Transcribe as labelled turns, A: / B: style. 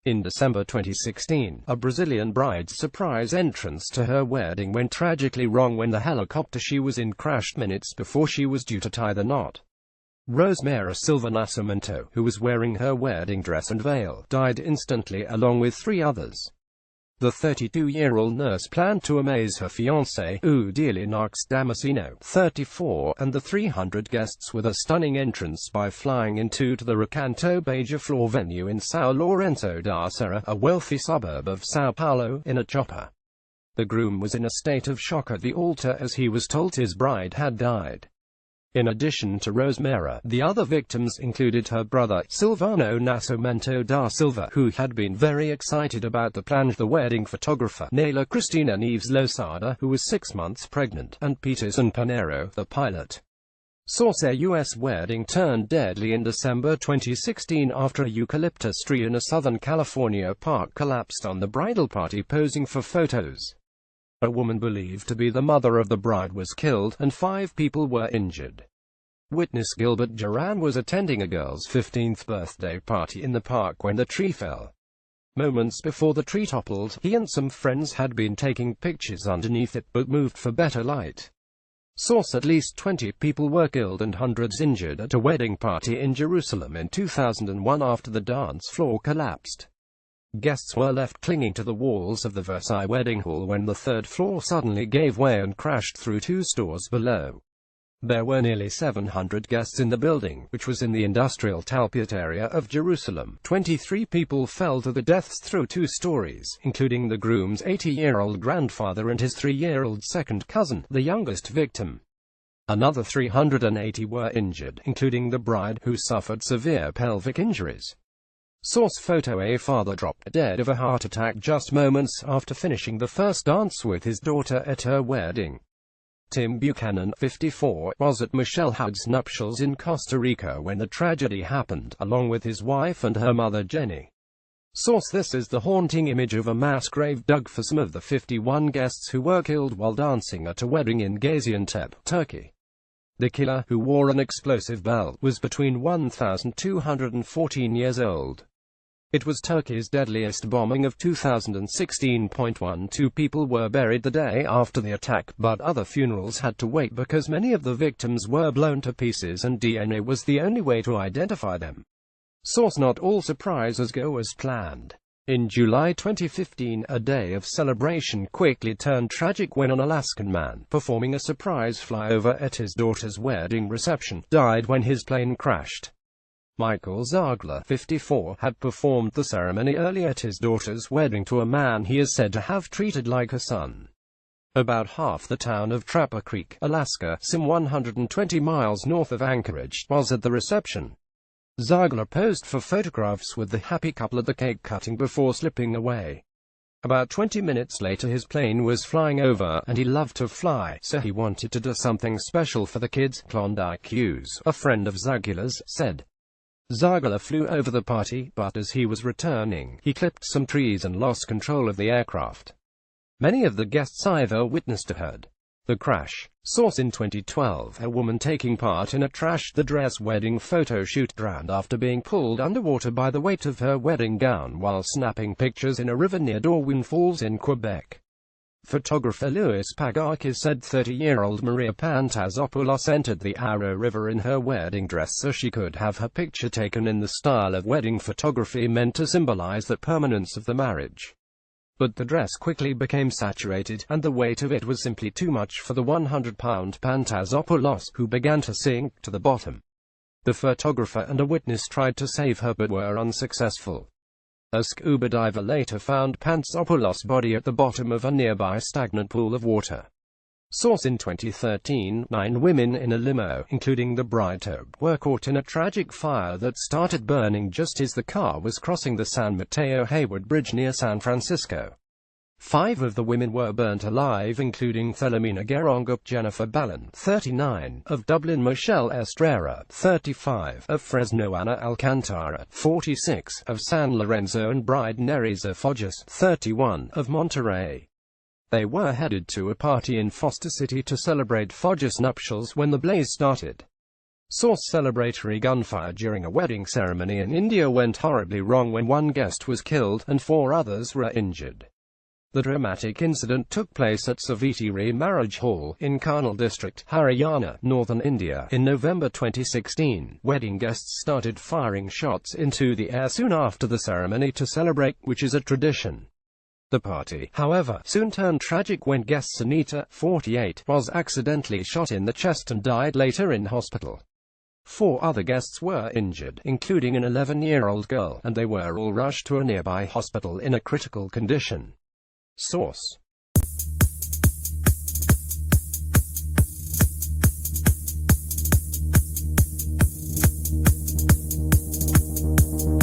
A: In December 2016, a Brazilian bride's surprise entrance to her wedding went tragically wrong when the helicopter she was in crashed minutes before she was due to tie the knot. Rosemary Silva Nascimento, who was wearing her wedding dress and veil, died instantly along with 3 others. The 32-year-old nurse planned to amaze her fiancé, Udilinox Damasceno, 34, and the 300 guests with a stunning entrance by flying into the Recanto Beija-Flor venue in São Lourenço da Serra, a wealthy suburb of São Paulo, in a chopper. The groom was in a state of shock at the altar as he was told his bride had died. In addition to Rosemary, the other victims included her brother, Silvano Nascimento da Silva, who had been very excited about the plan, the wedding photographer, Nayla Cristina Neves Losada, who was 6 months pregnant, and Peterson Panero, the pilot. Source: a U.S. wedding turned deadly in December 2016 after a eucalyptus tree in a Southern California park collapsed on the bridal party posing for photos. A woman believed to be the mother of the bride was killed, and 5 people were injured. Witness Gilbert Duran was attending a girl's 15th birthday party in the park when the tree fell. Moments before the tree toppled, he and some friends had been taking pictures underneath it but moved for better light. Source: at least 20 people were killed and hundreds injured at a wedding party in Jerusalem in 2001 after the dance floor collapsed. Guests were left clinging to the walls of the Versailles wedding hall when the 3rd floor suddenly gave way and crashed through 2 stores below. There were nearly 700 guests in the building, which was in the industrial Talpiot area of Jerusalem. 23 people fell to their deaths through 2 stories, including the groom's 80-year-old grandfather and his 3-year-old second cousin, the youngest victim. Another 380 were injured, including the bride, who suffered severe pelvic injuries. Source: photo: a father dropped dead of a heart attack just moments after finishing the first dance with his daughter at her wedding. Tim Buchanan, 54, was at Michelle Howard's nuptials in Costa Rica when the tragedy happened, along with his wife and her mother Jenny. Source: this is the haunting image of a mass grave dug for some of the 51 guests who were killed while dancing at a wedding in Gaziantep, Turkey. The killer, who wore an explosive belt, was between 1,214 years old. It was Turkey's deadliest bombing of 2016. 12 people were buried the day after the attack, but other funerals had to wait because many of the victims were blown to pieces and DNA was the only way to identify them. Source: not all surprises go as planned. In July 2015, a day of celebration quickly turned tragic when an Alaskan man, performing a surprise flyover at his daughter's wedding reception, died when his plane crashed. Michael Zagler, 54, had performed the ceremony earlier at his daughter's wedding to a man he is said to have treated like a son. About half the town of Trapper Creek, Alaska, some 120 miles north of Anchorage, was at the reception. Zagler posed for photographs with the happy couple at the cake cutting before slipping away. About 20 minutes later his plane was flying over, and he loved to fly, so he wanted to do something special for the kids. Klondike Hughes, a friend of Zagler's, said. Zagler flew over the party, but as he was returning, he clipped some trees and lost control of the aircraft. Many of the guests either witnessed or heard the crash. Source: in 2012, a woman taking part in a trash-the-dress wedding photo shoot drowned after being pulled underwater by the weight of her wedding gown while snapping pictures in a river near Darwin Falls in Quebec. Photographer Louis Pagarkis said 30-year-old Maria Pantazopoulos entered the Arrow River in her wedding dress so she could have her picture taken in the style of wedding photography meant to symbolize the permanence of the marriage. But the dress quickly became saturated, and the weight of it was simply too much for the 100-pound Pantazopoulos, who began to sink to the bottom. The photographer and a witness tried to save her but were unsuccessful. A scuba diver later found Pantazopoulos' body at the bottom of a nearby stagnant pool of water. Source: in 2013, 9 women in a limo, including the bride, were caught in a tragic fire that started burning just as the car was crossing the San Mateo Hayward Bridge near San Francisco. 5 of the women were burnt alive, including Thelomina Gerongup, Jennifer Ballon, 39, of Dublin, Michelle Estrella, 35, of Fresno, Ana Alcantara, 46, of San Lorenzo, and bride Nerissa Fogis, 31, of Monterey. They were headed to a party in Foster City to celebrate Fogis' nuptials when the blaze started. Source: celebratory gunfire during a wedding ceremony in India went horribly wrong when one guest was killed, and 4 others were injured. The dramatic incident took place at Savitri Marriage Hall, in Karnal district, Haryana, northern India, in November 2016. Wedding guests started firing shots into the air soon after the ceremony to celebrate, which is a tradition. The party, however, soon turned tragic when guest Sunita, 48, was accidentally shot in the chest and died later in hospital. 4 other guests were injured, including an 11-year-old girl, and they were all rushed to a nearby hospital in a critical condition. Source: